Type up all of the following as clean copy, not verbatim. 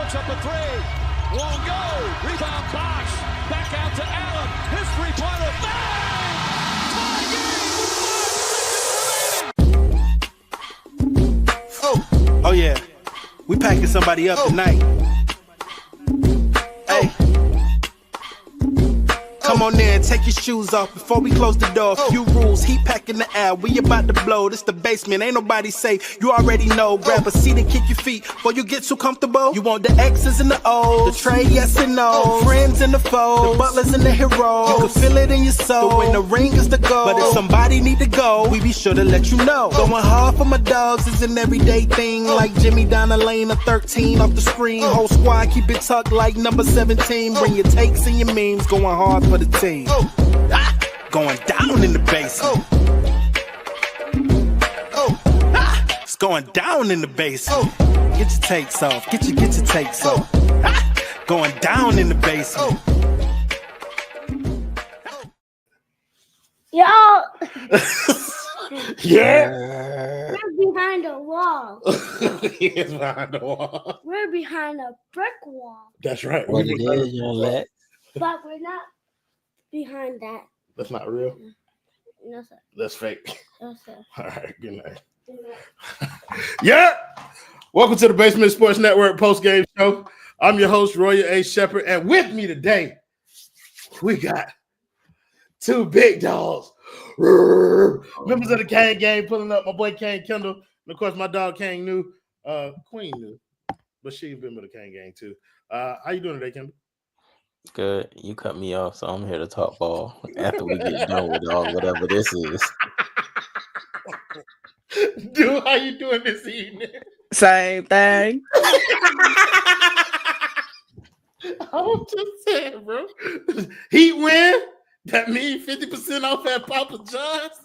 puts up a three. Won't go. Rebound Bosh. Back out to Allen. His three-pointer. Bang! Tie game with 5 seconds remaining. Oh yeah. We packing somebody up tonight. Hey. Come on in, take your shoes off before we close the door. Few rules, heat packing the air. We about to blow. This the basement, ain't nobody safe. You already know. Grab a seat and kick your feet before you get too comfortable. You want the X's and the O's, the tray, yes and no. Friends and the foes, the butlers and the heroes. You can feel it in your soul. But when the ring is the goal, but if somebody need to go, we be sure to let you know. Going hard for my dogs is an everyday thing. Like Jimmy down the lane of 13 off the screen. Whole squad keep it tucked like number 17. Bring your takes and your memes. Going hard for the team. Going down in the basement. It's going down in the basement. Get your takes off. Get your takes off. Going down in the basement. Y'all. Yeah. We're behind a wall. He is behind the wall. We're behind a brick wall. That's right. What it is, you don't let. But we're not behind that. That's not real. No, sir. That's fake. No, sir. All right. Good night. Yeah. Welcome to the Basement Sports Network Postgame Show. I'm your host, Rozier A. Shepherd, and with me today, we got two big dogs. Members of the Kane Gang pulling up. My boy Kane Kendall, and of course my dog Kane knew. Queen knew, but she's been with the Kane Gang too. How you doing today, Kendall? Good. You cut me off, so I'm here to talk ball after we get done with all whatever this is. Dude, how you doing this evening? Same thing. I was just saying, bro. Heat win. That means 50% off at Papa John's.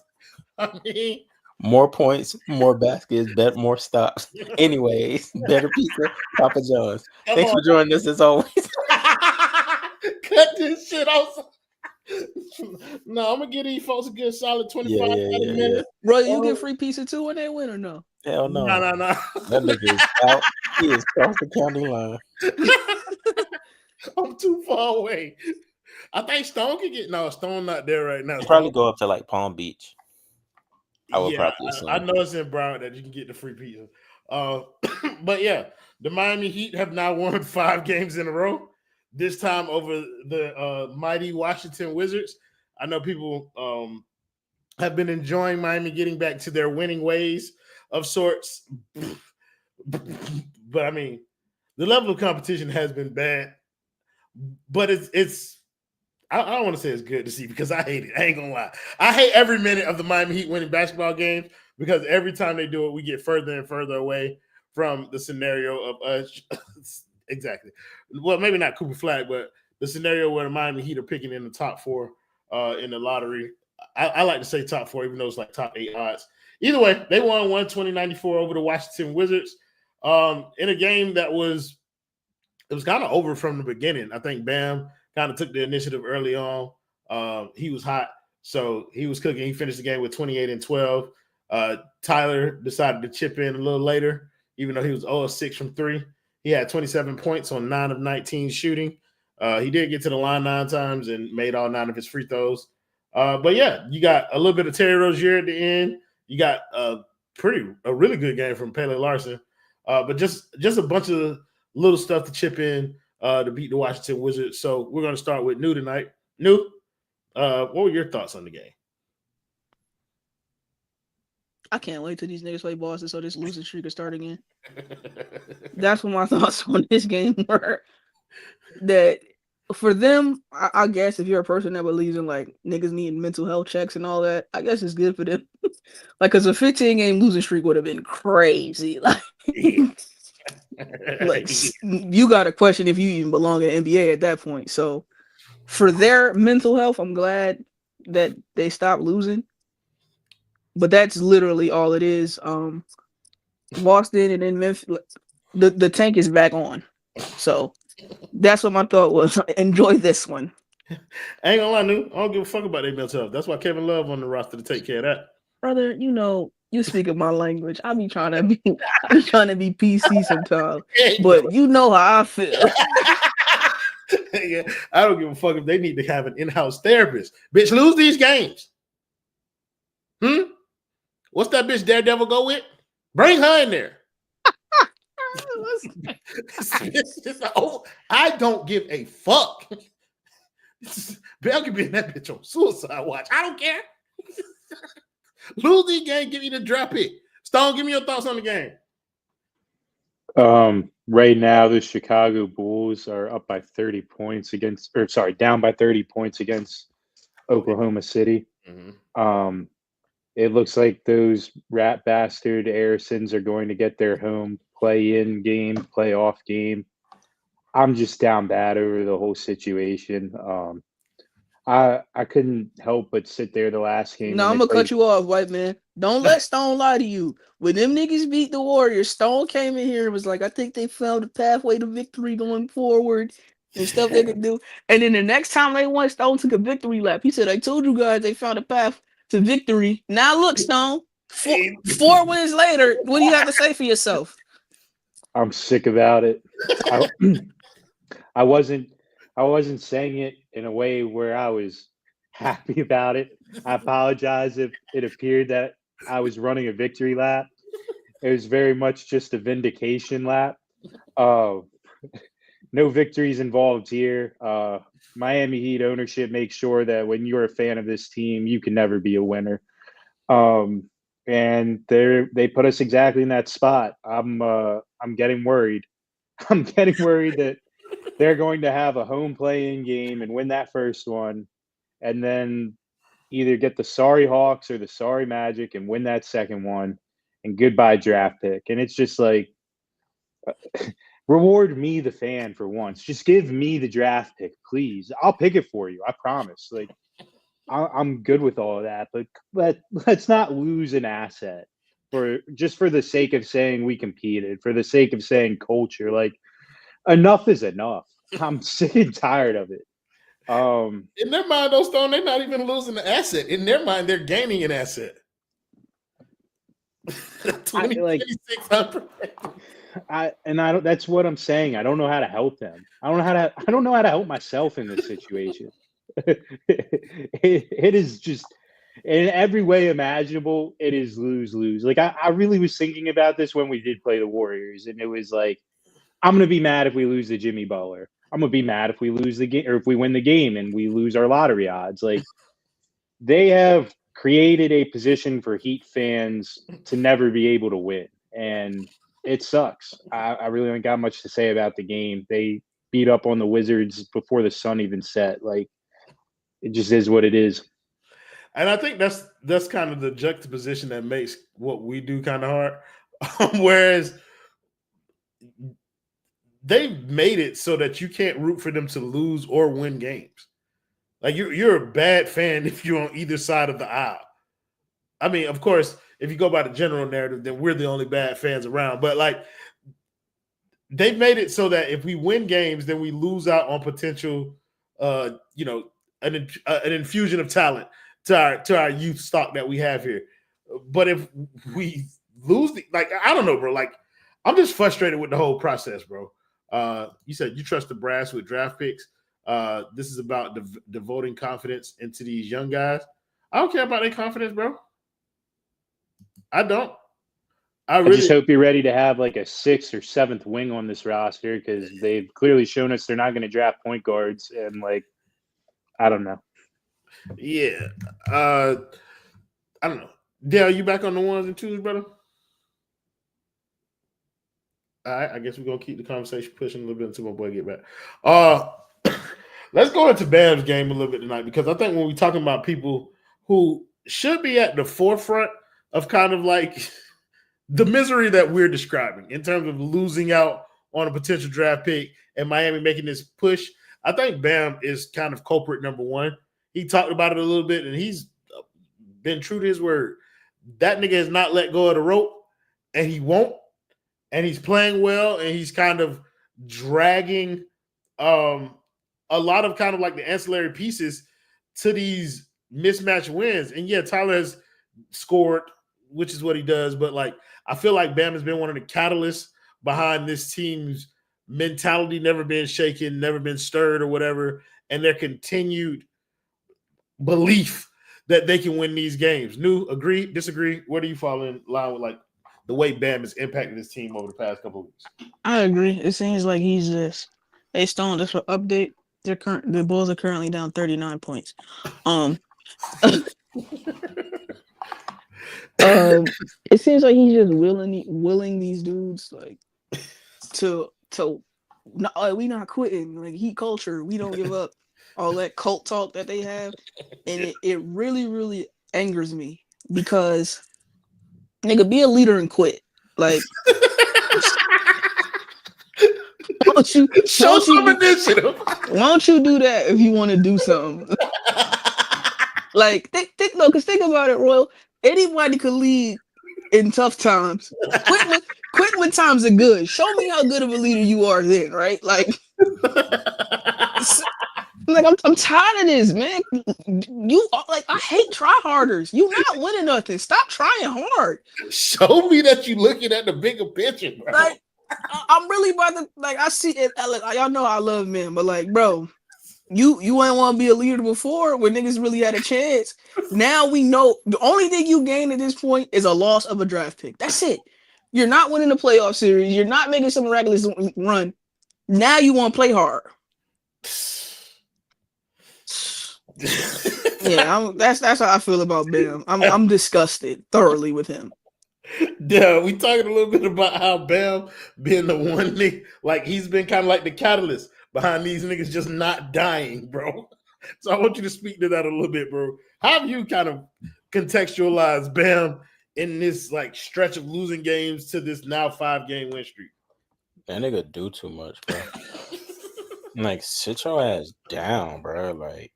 I mean, More points, more baskets, more stops. Anyways, better pizza, Papa John's. Thanks for joining us as always. Cut this shit off. No, I'm gonna give these folks a good solid 25 30 minutes. Bro, you get free pizza too when they win or no? Hell no. No. That nigga is out. He is across the county line. I'm too far away. I think Stone can get Stone not there right now. He'll probably go up to like Palm Beach. I would probably assume. I know it's in Broward that you can get the free pizza. But yeah, the Miami Heat have now won 5 games in a row. This time over the mighty Washington Wizards. I know people have been enjoying Miami getting back to their winning ways of sorts. But I mean, the level of competition has been bad. But it's I don't want to say it's good to see because I hate it. I ain't gonna lie. I hate every minute of the Miami Heat winning basketball games because every time they do it, we get further and further away from the scenario of us. Exactly. Well, maybe not Cooper Flag, but the scenario where the Miami Heat are picking in the top 4 in the lottery. I like to say top 4, even though it's like top 8 odds. Either way, they won 120-94 over the Washington Wizards in a game that was kind of over from the beginning. I think Bam kind of took the initiative early on. He was hot, so he was cooking. He finished the game with 28 and 12. Tyler decided to chip in a little later, even though he was 0-6 from 3. He had 27 points on 9 of 19 shooting. He did get to the line 9 times and made all 9 of his free throws. But yeah, you got a little bit of Terry Rozier at the end. You got a really good game from Pele Larson. But just a bunch of little stuff to chip in to beat the Washington Wizards. So we're going to start with New tonight. New, what were your thoughts on the game? I can't wait till these niggas play Boston so this losing streak can start again. That's what my thoughts on this game were. That for them, I guess if you're a person that believes in like niggas needing mental health checks and all that, I guess it's good for them. Like, because a 15-game losing streak would have been crazy. Like, like you got to question if you even belong in the NBA at that point. So for their mental health, I'm glad that they stopped losing. But that's literally all it is. Boston and then Memphis, the tank is back on. So that's what my thought was. Enjoy this one. I ain't gonna lie, New. I don't give a fuck about their mental health. That's why Kevin Love on the roster to take care of that. Brother, you You speaking my language. I be trying to be PC sometimes. But you know how I feel. Yeah, I don't give a fuck if they need to have an in-house therapist. Bitch, lose these games. What's that bitch Daredevil go with? Bring her in there. I don't give a fuck. Bell could be in that bitch on suicide watch. I don't care. Lose these games, give me the draft pick. Stone, give me your thoughts on the game. Right now, the Chicago Bulls are up by 30 points down by 30 points against Oklahoma City. Mm-hmm. It looks like those rat bastard Harrisons are going to get their home play-in game, playoff game. I'm just down bad over the whole situation. I couldn't help but sit there the last game. No, I'm gonna cut you off, white man. Don't let Stone lie to you. When them niggas beat the Warriors, Stone came in here and was like, I think they found a pathway to victory going forward and stuff they could do. And then the next time they won, Stone took a victory lap. He said, I told you guys they found a path to victory. Now look, Stone, four wins later, what do you have to say for yourself? I'm sick about it. I wasn't saying it in a way where I was happy about it. I apologize if it appeared that I was running a victory lap. It was very much just a vindication lap. No victories involved here. Miami Heat ownership makes sure that when you're a fan of this team, you can never be a winner. And they put us exactly in that spot. I'm getting worried. I'm getting worried that they're going to have a home play-in game and win that first one, and then either get the sorry Hawks or the sorry Magic and win that second one, and goodbye draft pick. And it's just like, reward me, the fan, for once. Just give me the draft pick, please. I'll pick it for you. I promise. Like, I'm good with all of that, but let's not lose an asset for the sake of saying we competed, for the sake of saying culture. Like, enough is enough. I'm sick and tired of it. In their mind, though, Stone, they're not even losing the asset. In their mind, they're gaining an asset. 2600. That's what I'm saying. I don't know how to help them. I don't know how to help myself in this situation. It is just, in every way imaginable, it is lose-lose. Like, I really was thinking about this when we did play the Warriors, and it was like, I'm going to be mad if we lose the Jimmy Butler. I'm going to be mad if we lose the game, or if we win the game and we lose our lottery odds. Like, they have created a position for Heat fans to never be able to win, and it sucks. I really don't got much to say about the game. They beat up on the Wizards before the sun even set. Like, it just is what it is. And I think that's kind of the juxtaposition that makes what we do kind of hard. Whereas they've made it so that you can't root for them to lose or win games. Like, you're a bad fan if you're on either side of the aisle. I mean, of course, if you go by the general narrative, then we're the only bad fans around. But, like, they've made it so that if we win games, then we lose out on potential, an infusion of talent to our youth stock that we have here. But if we lose, I don't know, bro. Like, I'm just frustrated with the whole process, bro. You said you trust the brass with draft picks. This is about devoting confidence into these young guys. I don't care about their confidence, bro. I don't. I just hope you're ready to have like a 6th or 7th wing on this roster, because they've clearly shown us they're not going to draft point guards, and like, I don't know. Yeah. I don't know. Dale, you back on the 1s and 2s, brother? All right, I guess we're going to keep the conversation pushing a little bit until my boy get back. Let's go into Bam's game a little bit tonight, because I think when we're talking about people who should be at the forefront of kind of like the misery that we're describing in terms of losing out on a potential draft pick and Miami making this push, I think Bam is kind of culprit number one. He talked about it a little bit, and he's been true to his word. That nigga has not let go of the rope, and he won't. And he's playing well, and he's kind of dragging a lot of kind of like the ancillary pieces to these mismatched wins. And yeah, Tyler has scored which is what he does. But like, I feel like Bam has been one of the catalysts behind this team's mentality, never been shaken, never been stirred or whatever, and their continued belief that they can win these games. New, agree, disagree? Where do you fall in line with like the way Bam has impacted his team over the past couple of weeks? I agree. It seems like he's just hey Stone, just for update. The Bulls are currently down 39 points. It seems like he's just willing these dudes like to we not quitting, like Heat culture, we don't give up, all that cult talk that they have, and it really, really angers me because nigga, be a leader and quit. Like why don't you initiative? Why don't you do that if you want to do something? Like think about it, Royal. Anybody could lead in tough times. Quit when times are good. Show me how good of a leader you are then, right? Like I'm tired of this, man. You like I hate tryharders. You not winning nothing. Stop trying hard. Show me that you looking at the bigger picture, bro. Like I'm really about to like I see it. Y'all know I love men, but like, bro, you ain't want to be a leader before when niggas really had a chance. Now we know the only thing you gain at this point is a loss of a draft pick. That's it. You're not winning the playoff series. You're not making some miraculous run. Now you want to play hard. Yeah, that's how I feel about Bam. I'm disgusted thoroughly with him. Yeah, we talking a little bit about how Bam being the one nigga, like he's been kind of like the catalyst behind these niggas just not dying, bro. So I want you to speak to that a little bit, bro. How have you kind of contextualized Bam in this like stretch of losing games to this now 5-game win streak? That nigga do too much, bro. Like, sit your ass down, bro. Like,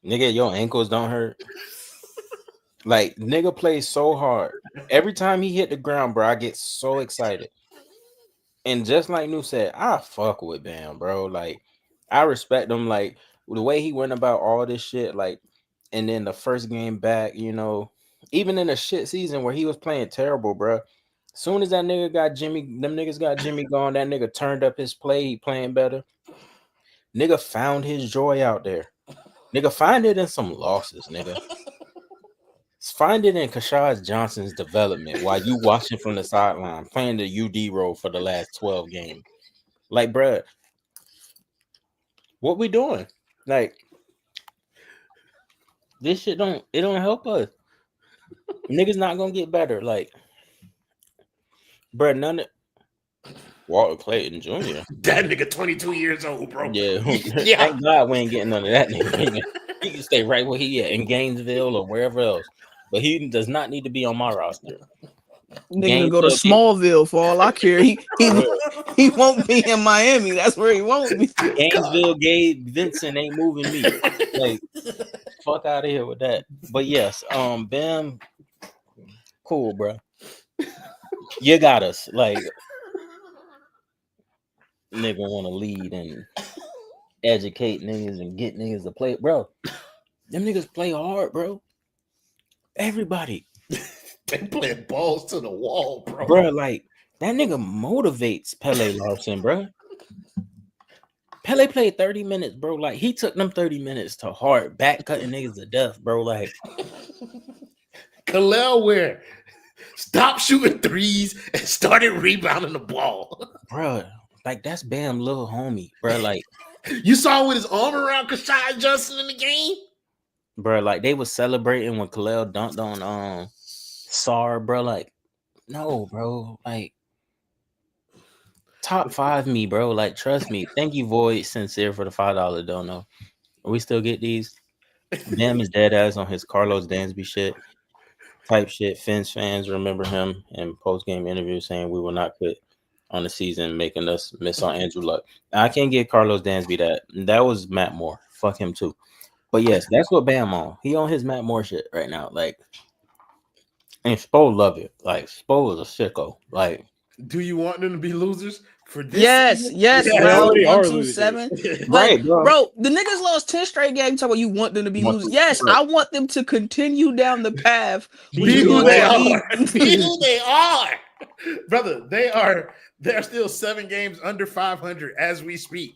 nigga, your ankles don't hurt. Like, nigga plays so hard. Every time he hit the ground, bro, I get so excited. And just like New said, I fuck with Bam, bro. Like, I respect him. Like, the way he went about all this shit, like, and then the first game back, you know, even in a shit season where he was playing terrible, bro. Soon as that nigga got Jimmy, them niggas got Jimmy gone, that nigga turned up his play, he playing better. Nigga found his joy out there. Nigga, find it in some losses, nigga. Find it in Kashad Johnson's development while you watching from the sideline, playing the UD role for the last 12 games. Like, bruh, what we doing? Like, this shit don't help us. Niggas not gonna get better. Like, bruh, none of Walter Clayton Jr. That nigga 22 years old, bro. Yeah. Yeah. Thank God we ain't getting none of that nigga. He can stay right where he at in Gainesville or wherever else. But he does not need to be on my roster. Nigga go to Smallville for all I care. He won't be in Miami. That's where he won't be. Gainesville, Gabe Vincent ain't moving me. Like, fuck out of here with that. But yes, Bam, cool, bro. You got us. Like, nigga want to lead and educate niggas and get niggas to play, bro. Them niggas play hard, bro. Everybody. They play balls to the wall, bro. Bro, like, that nigga motivates Pele Larson, bro. Pele played 30 minutes, bro. Like, he took them 30 minutes to heart, back cutting niggas to death, bro. Like, Kalel Ware stopped shooting threes and started rebounding the ball. bro, like, that's Bam little homie, bro. Like, you saw with his arm around Kashad Johnson in the game? bro, like, they was celebrating when Kalel dunked on Sar, bro. Like, no, bro. Like, top 5 me, bro. Like, trust me. Thank you, Void Sincere, for the $5 dono. We still get these. Bam is dead ass on his Carlos Dansby shit. Type shit. Fins fans remember him in post-game interview saying we will not quit on the season, making us miss on Andrew Luck. Now, I can't give Carlos Dansby that. That was Matt Moore. Fuck him too. But yes, that's what Bam on. He on his Matt Moore shit right now. Like, and Spo love it. Like, Spo is a sicko. Like, do you want them to be losers? for this Yes, season? yes, They round already are 1 through losers. 7. Right, Like, bro. the niggas lost 10 straight games. Talking about you want them to be Want losers. them- Yes, right. I want them to continue down the path, which Be is who going they to are. lead. Be who they are, brother. They're still 7 games under 500 as we speak.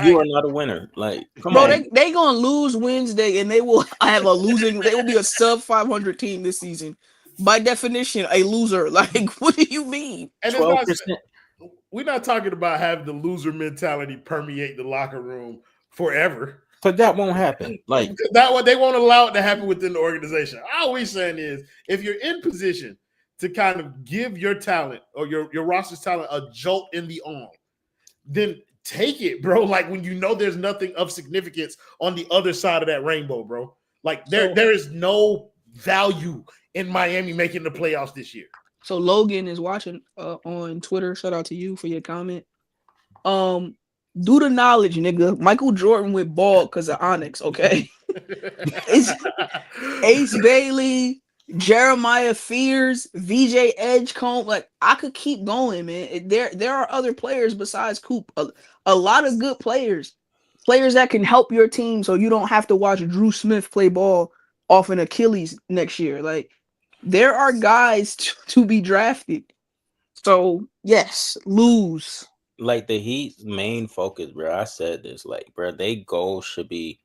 You are not a winner. Like, come Bro, on. they gonna lose Wednesday, and they will have a losing. They will be a sub 500 team this season. By definition, a loser. Like, what do you mean? And it's not, 12%. we're not talking about having the loser mentality permeate the locker room forever. But that won't happen. Like, That one, they won't allow it to happen within the organization. All we're saying is, if you're in position to kind of give your talent or your roster's talent a jolt in the arm, then take it, bro. Like when you know there's nothing of significance on the other side of that rainbow, bro. Like there is no value in Miami making the playoffs this year. So Logan is watching on Twitter. Shout out to you for your comment. Do the knowledge, nigga. Michael Jordan went bald because of Onyx, okay? It's Ace Bailey, Jeremiah Fears, VJ Edgecombe. Like, I could keep going, man. There are other players besides Coop. A lot of good players. Players that can help your team so you don't have to watch Drew Smith play ball off an Achilles next year. Like, there are guys to be drafted. So, yes, lose. like the Heat's main focus, bro. I said this, like, bro, they goal should be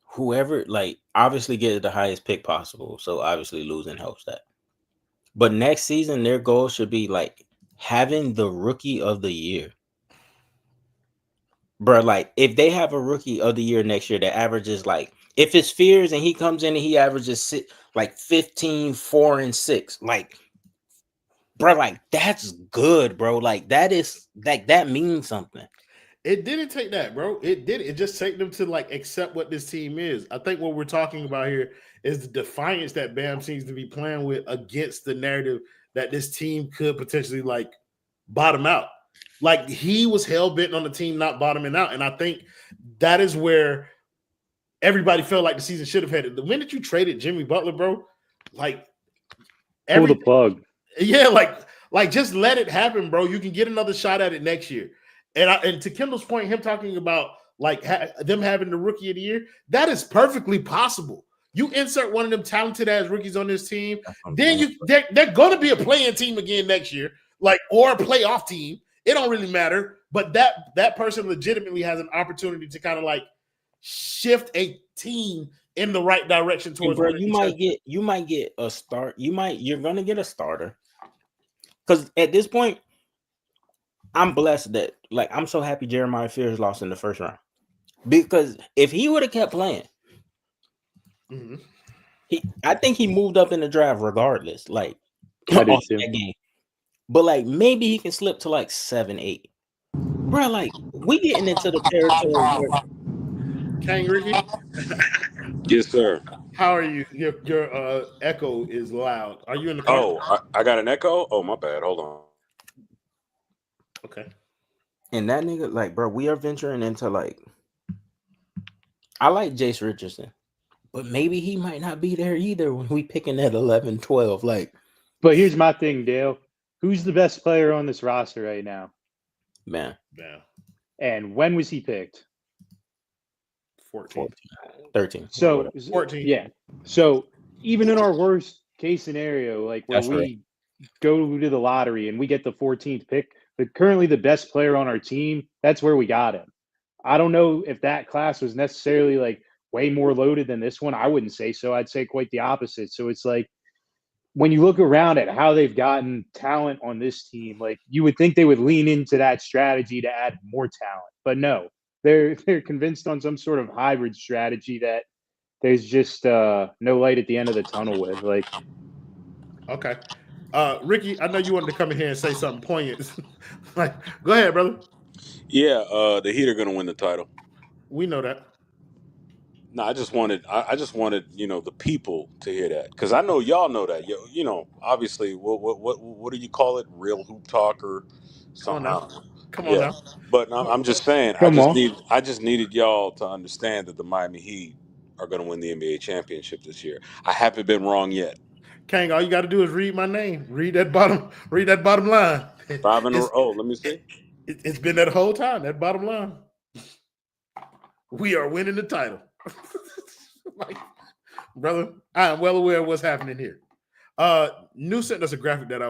whoever, like, obviously get the highest pick possible. So obviously losing helps that. But next season, their goal should be like having the rookie of the year. Bro, like if they have a rookie of the year next year that averages like, if it's Fears and he comes in and he averages like 15, 4, and 6, like, bro, like that's good, bro. Like that is like that means something. It didn't take that, bro. It did. It just take them to like accept what this team is. I think what we're talking about here is the defiance that Bam seems to be playing with against the narrative that this team could potentially like bottom out. Like he was hell bent on the team not bottoming out, and I think that is where everybody felt like the season should have headed. The minute you traded Jimmy Butler, bro, like Pull the plug. Yeah, like just let it happen, bro. You can get another shot at it next year. And to Kendall's point, him talking about like them having the rookie of the year, that is perfectly possible. You insert one of them talented ass rookies on this team, then they're going to be a playing team again next year, like or a playoff team. It don't really matter, but that person legitimately has an opportunity to kind of like shift a team in the right direction towards. Bro, you might get a start. You're gonna get a starter. Because at this point, I'm blessed that like I'm so happy Jeremiah Fears lost in the first round. Because if he would have kept playing, I think he moved up in the draft regardless. Like I did off too. that game. But like maybe he can slip to like 7, 8. Bro, like we getting into the territory where Kang Ricky, Yes, sir. how are you? Your echo is loud. Are you in the car? Oh, I got an echo? Oh, my bad. Hold on. Okay. and that nigga, like, bro, we are venturing into like I like Jace Richardson, but maybe he might not be there either when we picking at 11, 12. Like, But here's my thing, Dale. Who's the best player on this roster right now? man, Yeah. And when was he picked? 14. 13. So 14. Yeah. So even in our worst case scenario, like where That's we right. go to the lottery and we get the 14th pick, but currently the best player on our team, that's where we got him. I don't know if that class was necessarily like way more loaded than this one. I wouldn't say so. I'd say quite the opposite. So it's like when you look around at how they've gotten talent on this team, like you would think they would lean into that strategy to add more talent, but no, they're convinced on some sort of hybrid strategy that there's just no light at the end of the tunnel with. Like, Okay. Ricky, I know you wanted to come in here and say something poignant. Like, go ahead, brother. Yeah, the Heat are going to win the title. We know that. No, I just wanted, the people to hear that because I know y'all know that. Obviously, what do you call it? Real hoop talk or something? Come on now. Come on now. But I'm just saying, Come on. I just needed y'all to understand that the Miami Heat are going to win the NBA championship this year. I haven't been wrong yet. Kang, all you got to do is read my name. Read that bottom line. 5 in a row. Let me see. It's been that whole time. That bottom line. We are winning the title. Like, brother, I am well aware of what's happening here. New sent us a graphic that I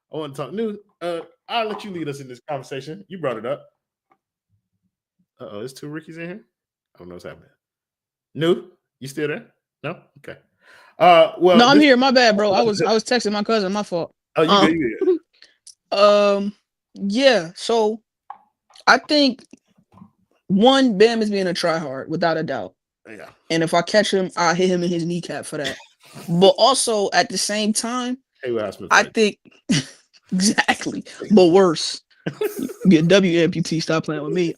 want to talk. New, I'll let you lead us in this conversation. You brought it up. There's 2 Rickies in here. I don't know what's happening. New, you still there? No? Okay. Well, no, I'm here. My bad, bro. I was texting my cousin. My fault. Oh, you good. Yeah. So I think Bam is being a tryhard without a doubt. Yeah. And if I catch him, I'll hit him in his kneecap for that. But also at the same time, I think exactly, but worse. Get W amputee. Stop playing with me.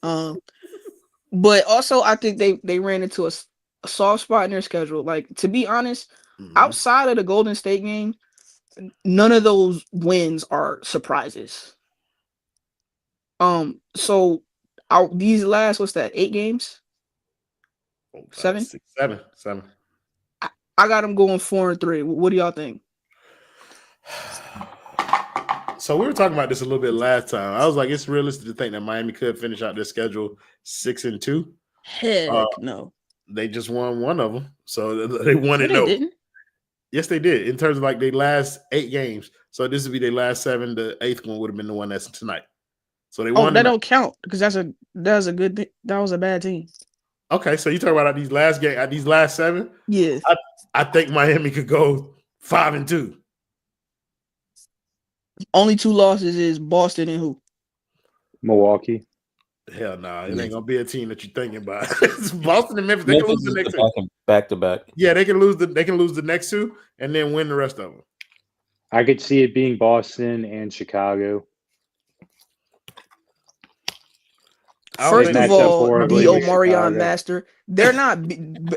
But also I think they ran into a soft spot in their schedule. Like, to be honest, outside of the Golden State game, none of those wins are surprises. So these last, what's that, 8 games? 7? 7. I got them going 4-3. What do y'all think? So we were talking about this a little bit last time. I was like, it's realistic to think that Miami could finish out their schedule 6-2. Heck no. They just won one of them, so they won it. They didn't. Yes, they did. In terms of like their last 8 games, so this would be their last 7. The 8th one would have been the one that's tonight. So they won. That don't count because that was a good. That was a bad team. Okay, so you talk about these last 7. Yeah, I think Miami could go 5-2. Only 2 losses is Boston and who? Milwaukee. Hell no, it ain't gonna be a team that you're thinking about. It's Boston and Memphis. They can lose the next 2 back to back. Yeah, they can lose the next 2 and then win the rest of them. I could see it being Boston and Chicago. First of all, the Omarion Master. They're not.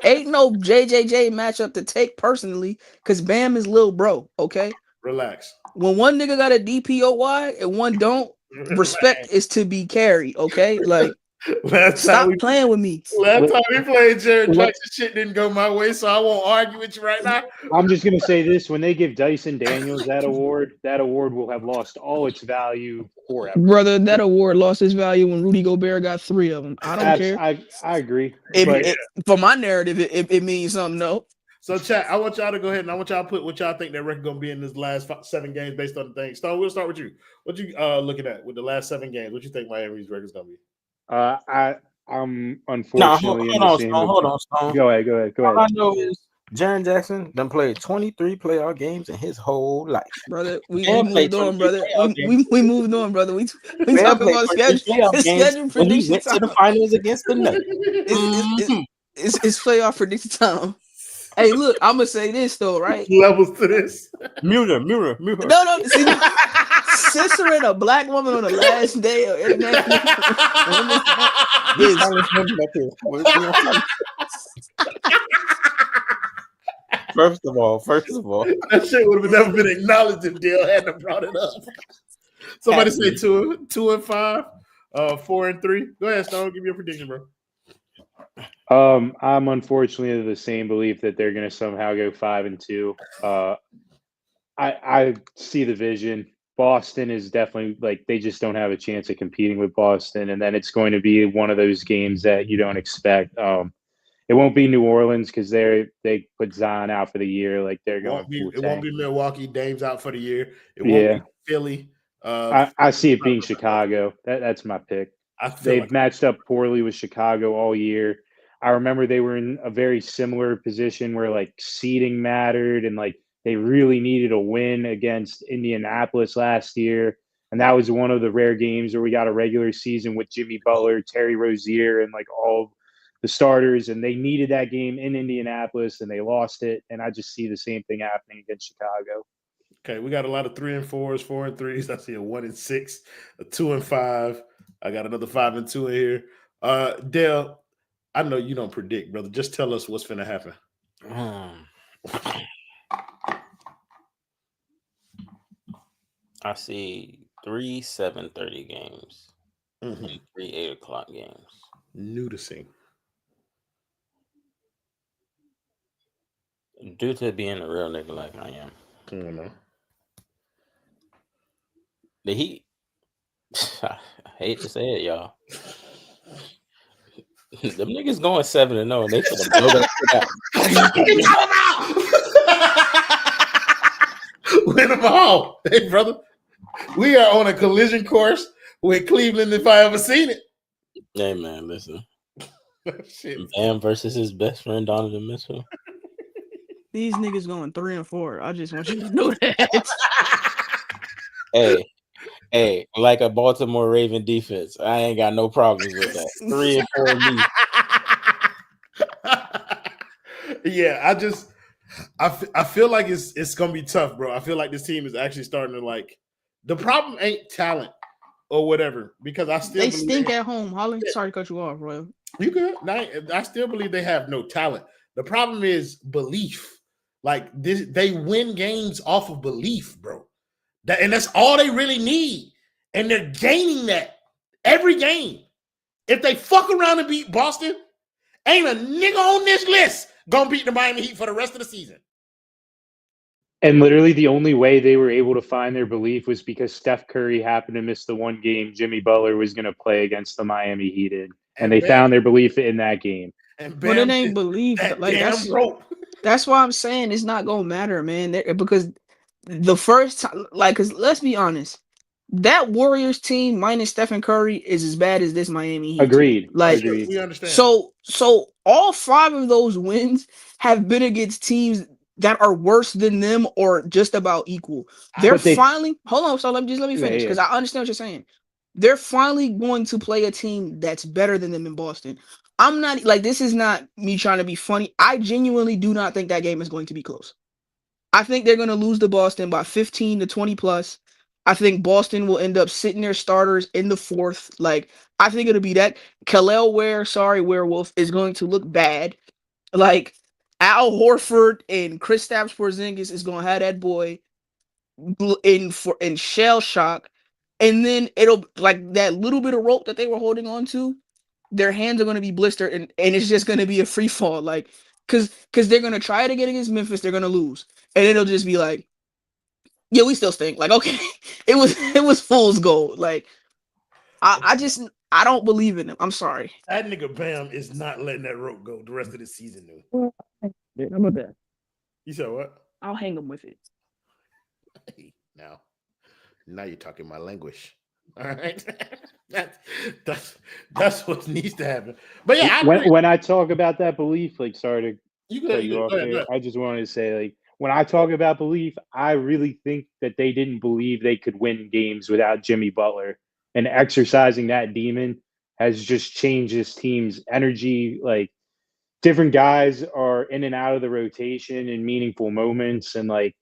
Ain't no JJJ matchup to take personally because Bam is little bro. Okay, relax. When one nigga got a DPOY and one don't, respect is to be carried. Okay, like stop playing with me. Last time we played, Jared Jackson shit didn't go my way, so I won't argue with you right now. I'm just gonna say this: when they give Dyson Daniels that award will have lost all its value forever. Brother, that award lost its value when Rudy Gobert got 3 of them. I don't care. I agree. For my narrative, it means something. No. So, chat, I want y'all to go ahead and I want y'all to put what y'all think their record going to be in this last 7 games based on the thing. Stone, we'll start with you. What you looking at with the last 7 games? What you think Miami's record is going to be? I'm unfortunately hold on, Stone. Go ahead. All I know is Jaren Jackson done played 23 playoff games in his whole life. Brother, we moved on, brother. We moved on, brother. We talking about schedule prediction. He went to the finals against the Nuggets. It's playoff prediction time. Hey, look, I'm gonna say this though, right? Levels to this. Muter. No. See, censoring a black woman on the last day of international. First of all, that shit would have never been acknowledged if Dale hadn't brought it up. Somebody say 2-5, 4-3. Go ahead, Stone. Give me a prediction, bro. I'm unfortunately of the same belief that they're going to somehow go 5-2. I see the vision. Boston is definitely they just don't have a chance of competing with Boston, and then it's going to be one of those games that you don't expect. It won't be New Orleans because they put Zion out for the year. It won't be Milwaukee. Dame's out for the year. It won't be Philly. I see it being Chicago. That's my pick. They've matched up poorly with Chicago all year. I remember they were in a very similar position where seeding mattered and they really needed a win against Indianapolis last year. And that was one of the rare games where we got a regular season with Jimmy Butler, Terry Rozier, and all the starters. And they needed that game in Indianapolis and they lost it. And I just see the same thing happening against Chicago. Okay, we got a lot of 3-4s, 4-3s. I see a 1-6, a 2-5. I got another 5-2 in here. Dale, I know you don't predict, brother. Just tell us what's going to happen. I see 3 7:30 games and 3 8 o'clock games. Noticing. Due to being a real nigga like I am. I don't know. The Heat. I hate to say it, y'all. Them niggas going 7-0, and they finna blow that shit out. Win them all. Hey, brother. We are on a collision course with Cleveland if I ever seen it. Hey, man, listen. Shit. Bam versus his best friend, Donovan Mitchell. These niggas going 3 and 4. I just want you to know that. Hey, like a Baltimore Raven defense, I ain't got no problems with that. 3 and 4 me. Yeah, I feel like it's gonna be tough, bro. I feel like this team is actually starting to like. The problem ain't talent or whatever, because I still they stink at home. Holly, sorry to cut you off, bro. You good? I still believe they have no talent. The problem is belief. Like this, they win games off of belief, bro. And that's all they really need. And they're gaining that every game. If they fuck around and beat Boston, ain't a nigga on this list gonna beat the Miami Heat for the rest of the season. And literally the only way they were able to find their belief was because Steph Curry happened to miss the one game Jimmy Butler was going to play against the Miami Heat in. And they found their belief in that game. But it ain't belief. Like that's why I'm saying it's not gonna matter, man. Because the first time, like, because let's be honest, that Warriors team minus Stephen Curry is as bad as this Miami Heat. Agreed. Like, Agreed. We understand. So all 5 of those wins have been against teams that are worse than them or just about equal. They're finally hold on. So let me finish because I understand what you're saying. They're finally going to play a team that's better than them in Boston. I'm not like, this is not me trying to be funny. I genuinely do not think that game is going to be close. I think they're going to lose to Boston by 15 to 20 plus. I think Boston will end up sitting their starters in the 4th. Like, I think it'll be that. Kel'el Werewolf is going to look bad. Like, Al Horford and Kristaps Porzingis is going to have that boy in shell shock. And then it'll, like, that little bit of rope that they were holding on to, their hands are going to be blistered, and it's just going to be a free fall. Like, because they're going to try it again against Memphis. They're going to lose. And it'll just be like, yeah, we still stink. Like, okay, it was fool's gold. Like, I don't believe in him. I'm sorry. That nigga Bam is not letting that rope go the rest of the season, dude. I'm a bet. You said what? I'll hang him with it. Hey, now you're talking my language. All right, that's what needs to happen. But yeah, when I talk about that belief, like, sorry to cut you off there. I just wanted to say, like, when I talk about belief, I really think that they didn't believe they could win games without Jimmy Butler, and exercising that demon has just changed this team's energy. Like, different guys are in and out of the rotation in meaningful moments, and like,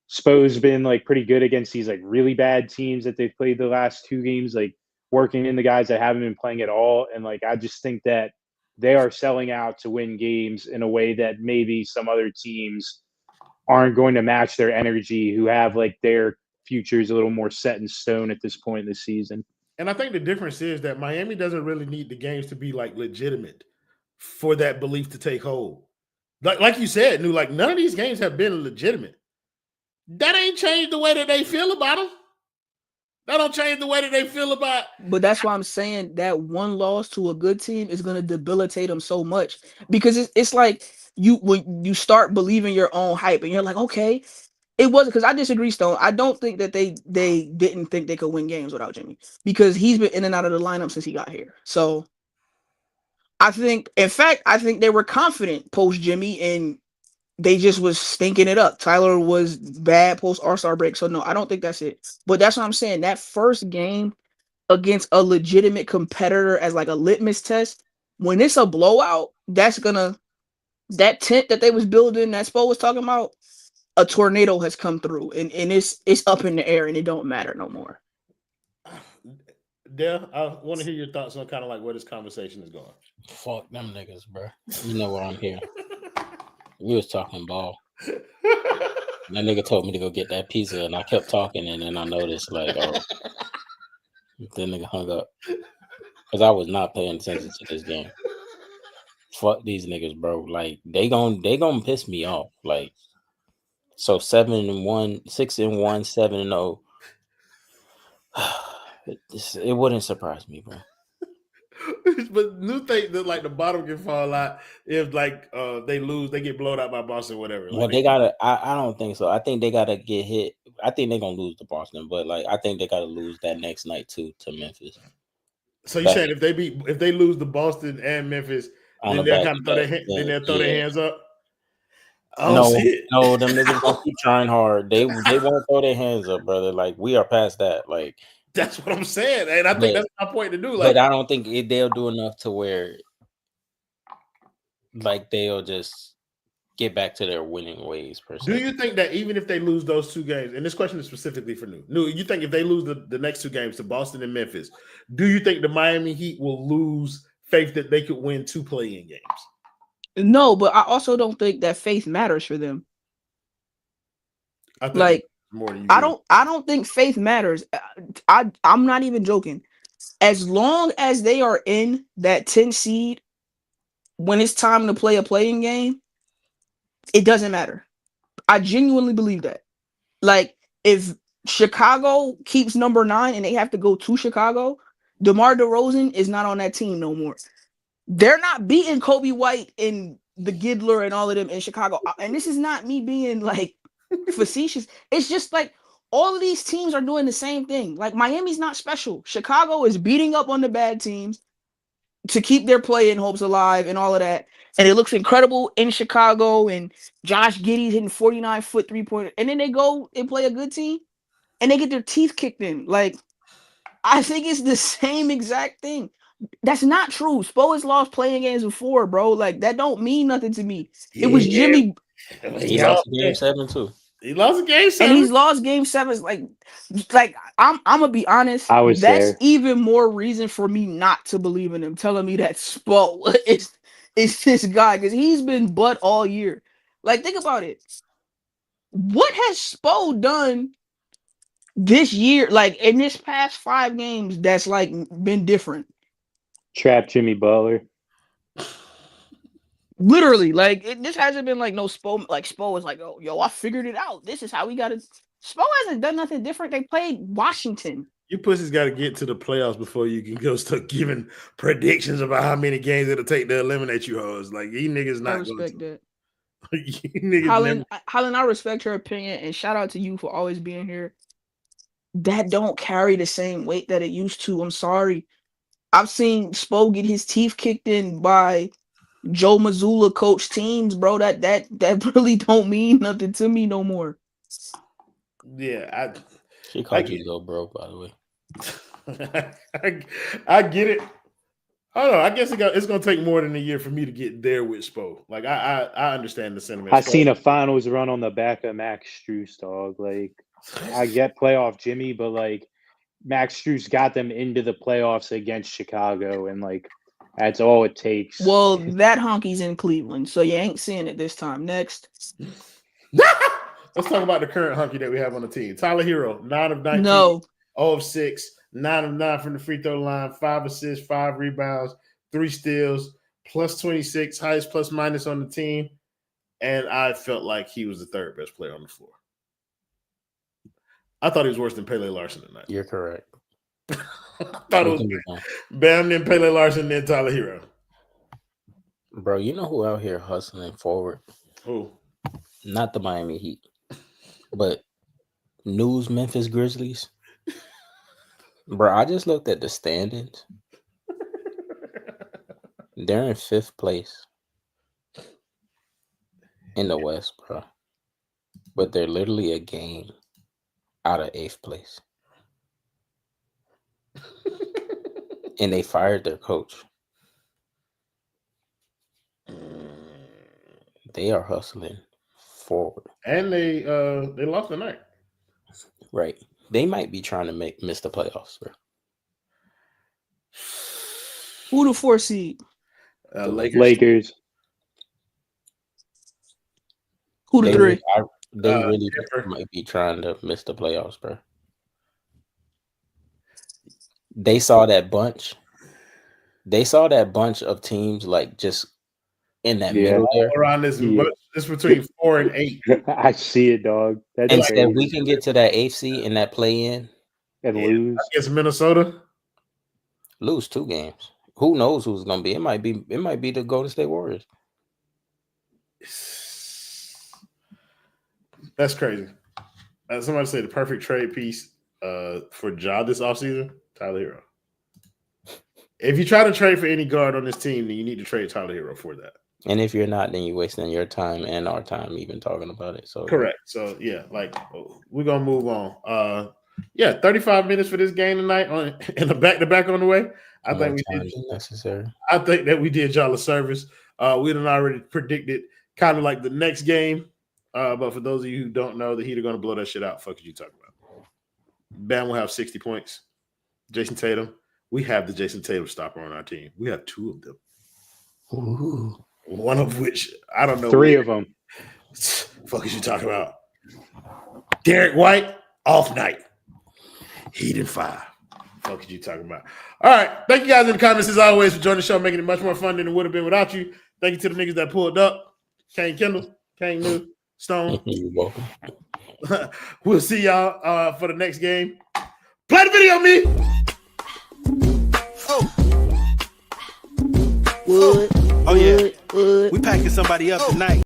Spo's been like pretty good against these like really bad teams that they've played the last 2 games, like working in the guys that haven't been playing at all. And like, I just think that they are selling out to win games in a way that maybe some other teams aren't going to match their energy, who have like their futures a little more set in stone at this point in the season. And I think the difference is that Miami doesn't really need the games to be like legitimate for that belief to take hold. Like you said, like, none of these games have been legitimate. That ain't changed the way that they feel about them. That don't change the way that they feel about. But that's why I'm saying that one loss to a good team is going to debilitate them so much, because it's like when you start believing your own hype and you're like, okay, it wasn't, because I disagree, Stone. I don't think that they didn't think they could win games without Jimmy, because he's been in and out of the lineup since he got here. So I think they were confident post Jimmy, and they just was stinking it up. Tyler was bad post All-Star break. So no, I don't think that's it. But that's what I'm saying. That first game against a legitimate competitor as like a litmus test, when it's a blowout, that tent that they was building, that Spo was talking about, a tornado has come through, and it's up in the air, and it don't matter no more. Dale, I want to hear your thoughts on kind of like where this conversation is going. Fuck them niggas, bro. You know what I'm here. We was talking ball. That nigga told me to go get that pizza, and I kept talking, and then I noticed, like, oh, that nigga hung up. Because I was not paying attention to this game. Fuck these niggas, bro. Like, they gon' piss me off. Like, so 7-1, 6-1, 7-0. It wouldn't surprise me, bro. But new think that like the bottom can fall out if like they lose, they get blown out by Boston, whatever. Well, they gotta. I don't think so. I think they gotta get hit. I think they're gonna lose to Boston, but like I think they gotta lose that next night too to Memphis. So you're saying if they lose to Boston and Memphis, then they'll kind of throw their hands up. No, them niggas gonna keep trying hard. They won't throw their hands up, brother. Like we are past that. Like that's what I'm saying, and I think that's my point to do. Like, but I don't think they'll do enough to where like they'll just get back to their winning ways. Per se. Do you think that even if they lose those two games, and this question is specifically for New, you think if they lose the next two games to Boston and Memphis, do you think the Miami Heat will lose faith that they could win 2 play-in games? No, but I also don't think that faith matters for them. I think like more than you I don't think faith matters. I'm not even joking. As long as they are in that 10 seed when it's time to play a playing game, it doesn't matter. I genuinely believe that. Like if Chicago keeps number 9 and they have to go to Chicago, DeMar DeRozan is not on that team no more. They're not beating Kobe White and the Giddler and all of them in Chicago. And this is not me being like facetious. It's just like all of these teams are doing the same thing. Like Miami's not special. Chicago is beating up on the bad teams to keep their play-in hopes alive and all of that. And it looks incredible in Chicago and Josh Giddey's hitting 49-foot three-pointer. And then they go and play a good team and they get their teeth kicked in. Like, I think it's the same exact thing. That's not true. Spo has lost playing games before, bro. Like, that don't mean nothing to me. It was Jimmy. He lost game 7 too. He lost game 7. And he's lost game 7. Like I'm gonna be honest. That's there. Even more reason for me not to believe in him, telling me that Spo is this guy, because he's been butt all year. Like, think about it. What has Spo done this year, like in this past 5 games, that's like been different? Trap Jimmy Butler. Literally, like this hasn't been like no Spo. Like Spo is like, oh, yo, I figured it out. This is how we got it. Spo hasn't done nothing different. They played Washington. You pussies got to get to the playoffs before you can go start giving predictions about how many games it'll take to eliminate you hoes. Like, you niggas not. I respect that. Holland, I respect her opinion, and shout out to you for always being here. That don't carry the same weight that it used to. I'm sorry. I've seen Spo get his teeth kicked in by Joe Mazzulla coach teams, bro. That really don't mean nothing to me no more. Yeah, she called you though, bro. By the way, I get it. I don't know. I guess it's gonna take more than a year for me to get there with Spo. Like I understand the sentiment. I seen a finals run on the back of Max Strus, dog. Like, I get playoff Jimmy, but like Max Strus got them into the playoffs against Chicago, and like that's all it takes. Well, that honky's in Cleveland, so you ain't seeing it this time. Next. Let's talk about the current hunky that we have on the team. Tyler Herro, 9 of 19, no. 0 of 6, 9 of 9 from the free throw line, 5 assists, 5 rebounds, 3 steals, plus 26, highest plus minus on the team. And I felt like he was the 3rd best player on the floor. I thought he was worse than Pele Larson tonight. You're correct. I thought it was Bam, then Pele Larson, then Tyler Herro. Bro, you know who out here hustling forward? Who? Not the Miami Heat, but News Memphis Grizzlies. Bro, I just looked at the standings. They're in 5th place in the West, bro. But they're literally a game out of 8th place. And they fired their coach. They are hustling forward. And they lost tonight. Right. They might be trying to miss the playoffs, bro. Who the 4 seed? Lakers. Who the 3? They really might be trying to miss the playoffs, bro. They saw that bunch. They saw that bunch of teams like just in that middle there. Around this, it's between 4 and 8. I see it, dog. And said we can get to that 8th seed in that play-in, and lose. Against Minnesota. Lose 2 games. Who knows who's gonna be? It might be the Golden State Warriors. That's crazy. Somebody said the perfect trade piece for Ja this offseason, Tyler Herro. If you try to trade for any guard on this team, then you need to trade Tyler Herro for that. And if you're not, then you're wasting your time and our time even talking about it. So correct. So yeah, like we're gonna move on. 35 minutes for this game tonight and a back-to-back on the way. I think we did necessary. I think that we did y'all a service. We done already predicted kind of like the next game. But for those of you who don't know, the Heat are gonna blow that shit out. Fuck is you talking about? Bam will have 60 points. Jason Tatum. We have the Jason Tatum stopper on our team. We have 2 of them. Ooh. One of which I don't know. 3 of them. Fuck is you talking about? Derek White off night. Heat in 5. Fuck is you talking about? All right. Thank you guys in the comments as always for joining the show, making it much more fun than it would have been without you. Thank you to the niggas that pulled up. Kane Kendall, Kane New, Stone. You're welcome. We'll see y'all for the next game. Play the video, me. Oh yeah, we packing somebody up tonight.